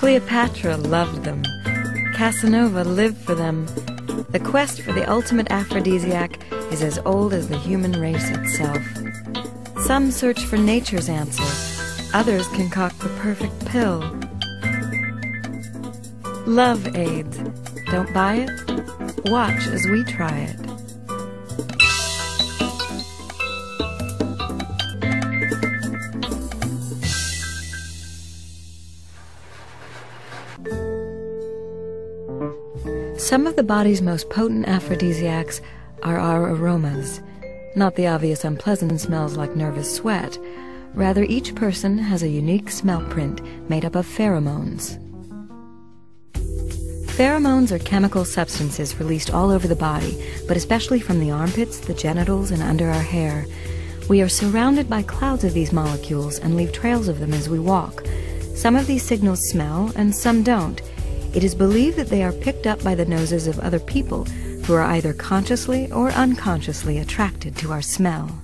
Cleopatra loved them. Casanova lived for them. The quest for the ultimate aphrodisiac is as old as the human race itself. Some search for nature's answer. Others concoct the perfect pill. Love aids. Don't buy it? Watch as we try it. Some of the body's most potent aphrodisiacs are our aromas. Not the obvious unpleasant smells like nervous sweat. Rather, each person has a unique smell print made up of pheromones. Pheromones are chemical substances released all over the body, but especially from the armpits, the genitals, and under our hair. We are surrounded by clouds of these molecules and leave trails of them as we walk. Some of these signals smell, and some don't. It is believed that they are picked up by the noses of other people who are either consciously or unconsciously attracted to our smell.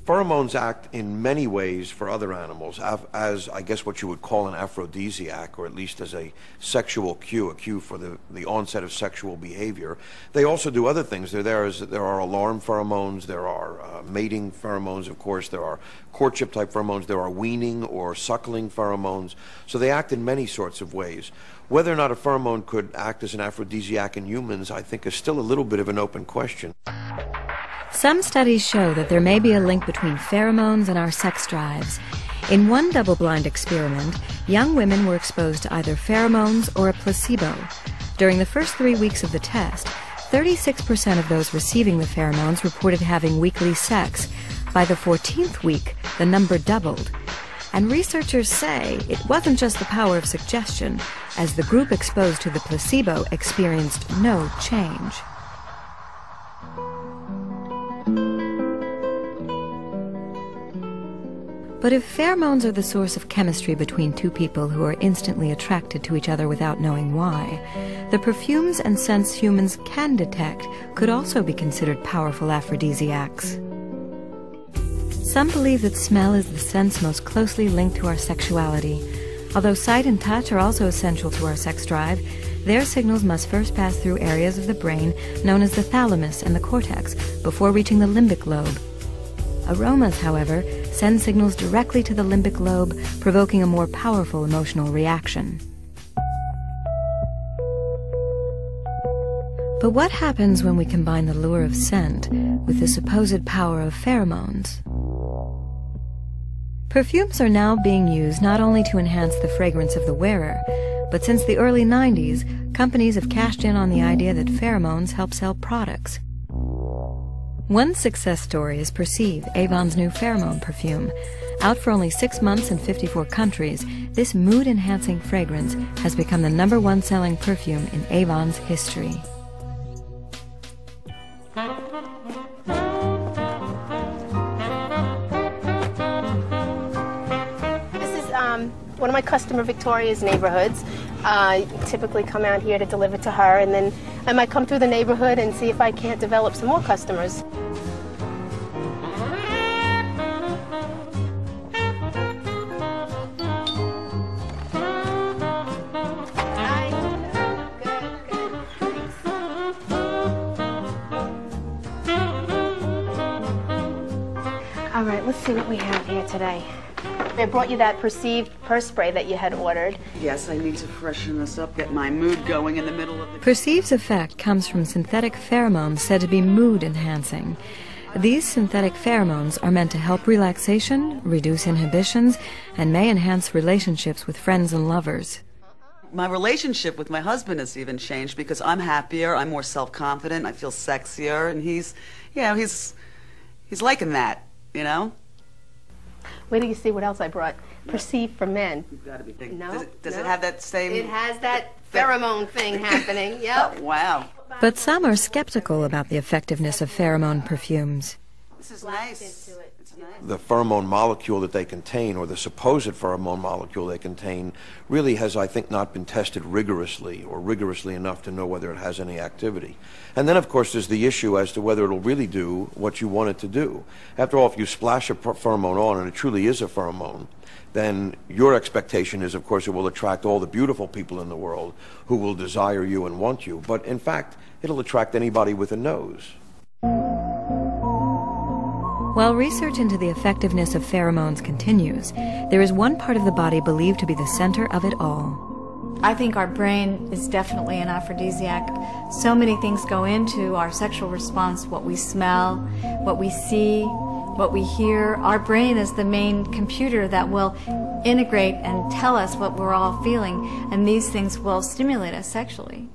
Pheromones act in many ways for other animals as, I guess, what you would call an aphrodisiac, or at least as a sexual cue, a cue for the onset of sexual behavior. They also do other things. There are alarm pheromones, there are mating pheromones, of course, there are courtship-type pheromones, there are weaning or suckling pheromones. So they act in many sorts of ways. Whether or not a pheromone could act as an aphrodisiac in humans, I think, is still a little bit of an open question. Some studies show that there may be a link between pheromones and our sex drives. In one double-blind experiment, young women were exposed to either pheromones or a placebo. During the first 3 weeks of the test, 36% of those receiving the pheromones reported having weekly sex. By the 14th week, the number doubled. And researchers say it wasn't just the power of suggestion, as the group exposed to the placebo experienced no change. But if pheromones are the source of chemistry between two people who are instantly attracted to each other without knowing why, the perfumes and scents humans can detect could also be considered powerful aphrodisiacs. Some believe that smell is the sense most closely linked to our sexuality. Although sight and touch are also essential to our sex drive, their signals must first pass through areas of the brain known as the thalamus and the cortex before reaching the limbic lobe. Aromas, however, send signals directly to the limbic lobe, provoking a more powerful emotional reaction. But what happens when we combine the lure of scent with the supposed power of pheromones? Perfumes are now being used not only to enhance the fragrance of the wearer, but since the early 90s, companies have cashed in on the idea that pheromones help sell products. One success story is Perceive, Avon's new pheromone perfume. Out for only 6 months in 54 countries, this mood-enhancing fragrance has become the #1 selling perfume in Avon's history. One of my customer Victoria's neighborhoods. I typically come out here to deliver to her, and then I might come through the neighborhood and see if I can't develop some more customers. All right, let's see what we have here today. I brought you that Perceive purse spray that you had ordered. Yes, I need to freshen this up, get my mood going in the middle of the... Perceive's effect comes from synthetic pheromones said to be mood-enhancing. These synthetic pheromones are meant to help relaxation, reduce inhibitions, and may enhance relationships with friends and lovers. My relationship with my husband has even changed because I'm happier, I'm more self-confident, I feel sexier, and he's liking that, you know? Wait till you see what else I brought. Perceive for men. You've got to be thinking. No, does it have that same... It has that pheromone thing happening, yep. Wow. But some are skeptical about the effectiveness of pheromone perfumes. This is latched nice. into it. It's nice. The pheromone molecule that they contain, or the supposed pheromone molecule they contain, really has, I think, not been tested rigorously or rigorously enough to know whether it has any activity. And then, of course, there's the issue as to whether it'll really do what you want it to do. After all, if you splash a pheromone on, and it truly is a pheromone, then your expectation is, of course, it will attract all the beautiful people in the world who will desire you and want you. But in fact, it'll attract anybody with a nose. While research into the effectiveness of pheromones continues, there is one part of the body believed to be the center of it all. I think our brain is definitely an aphrodisiac. So many things go into our sexual response: what we smell, what we see, what we hear. Our brain is the main computer that will integrate and tell us what we're all feeling, and these things will stimulate us sexually.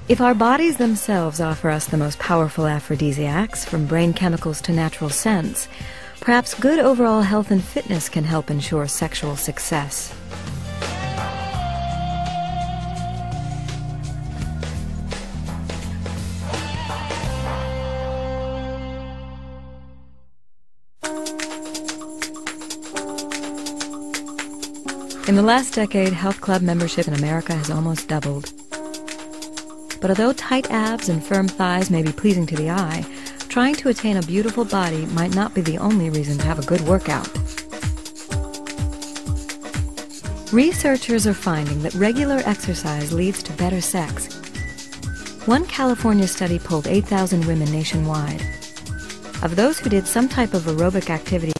If our bodies themselves offer us the most powerful aphrodisiacs, from brain chemicals to natural scents, perhaps good overall health and fitness can help ensure sexual success. In the last decade, health club membership in America has almost doubled. But although tight abs and firm thighs may be pleasing to the eye, trying to attain a beautiful body might not be the only reason to have a good workout. Researchers are finding that regular exercise leads to better sex. One California study polled 8,000 women nationwide. Of those who did some type of aerobic activity